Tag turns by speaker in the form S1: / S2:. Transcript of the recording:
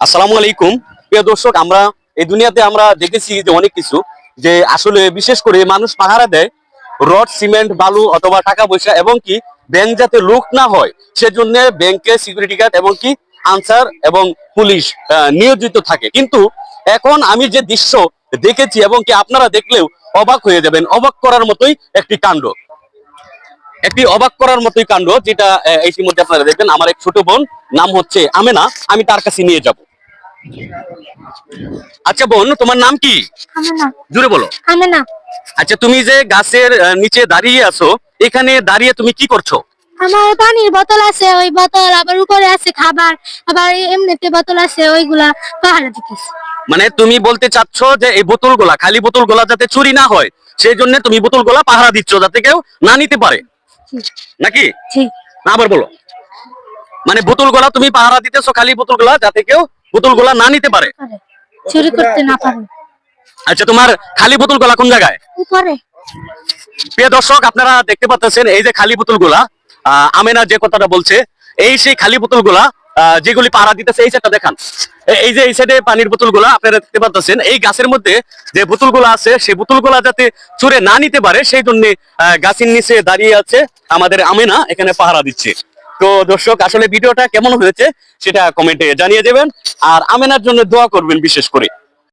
S1: আসসালামু আলাইকুম প্রিয় দর্শক, আমরা এই দুনিয়াতে আমরা দেখেছি যে অনেক কিছু, যে আসলে বিশেষ করে মানুষ পাহারা দেয় রড, সিমেন্ট, বালু অথবা টাকা পয়সা, এবং কি ব্যাংক যাতে লুট না হয় সেজন্য ব্যাংকে সিকিউরিটি গার্ড এবং কি আনসার এবং পুলিশ নিয়োজিত থাকে। কিন্তু এখন আমি যে দৃশ্য দেখেছি এবং কি আপনারা দেখলেও অবাক হয়ে যাবেন, অবাক করার মতোই একটি অবাক করার মতোই কাণ্ড, যেটা ইতিমধ্যে আপনারা দেখবেন। আমার এক ছোট বোন, নাম হচ্ছে আমেনা, আমি তার কাছে নিয়ে যাব। আচ্ছা বোন, তোমার নাম কি?
S2: আমেনা।
S1: জুড়ে বলো।
S2: আমেনা।
S1: আচ্ছা, তুমি যে গাছের নিচে দাঁড়িয়ে আছো, এখানে দাঁড়িয়ে তুমি কি করছো?
S2: আমার পানির বোতল আছে, ওই বোতল আবার উপরে আছে খাবার, আবার এমনিতে বোতল আছে, ওইগুলা পাহারা দিতেছে।
S1: মানে তুমি বলতে চাচ্ছ যে এই বোতলগুলা, খালি বোতলগুলা যাতে চুরি না হয় সেই জন্য তুমি বোতলগুলা পাহারা দিচ্ছ, যাতে কেউ না নিতে পারে, নাকি?
S2: ঠিক।
S1: না, আবার বলো। মানে বোতলগুলা তুমি পাহারা দিতেছো, খালি বোতলগুলা, যাতে কেউ বোতলগুলা না নিতে পারে,
S2: চুরি করতে না পারে।
S1: আচ্ছা, তোমার খালি বোতলগুলা কোন জায়গায়?
S2: উপরে।
S1: প্রিয় দর্শক, আপনারা দেখতে পাচ্ছেন এই যে খালি বোতলগুলা, আমেনা যে কথাটা বলছে, এই সেই খালি বোতলগুলা যেগুলি পাহারা দিতেছে। এই সাইডটা দেখান, এই যে এই সাইডে পানির বোতলগুলা আপনারা দেখতে পাচ্ছেন। এই গাছের মধ্যে যে বোতলগুলা আছে, সেই বোতলগুলা যাতে চুরে না নিতে পারে সেই জন্য গাছের নিচে দাঁড়িয়ে আছে আমাদের আমেনা, এখানে পাহারা দিচ্ছে। তো দর্শক, আসলে ভিডিওটা কেমন হয়েছে সেটা কমেন্টে জানিয়ে দেবেন, আর আমেনার জন্য দোয়া করবেন বিশেষ করে।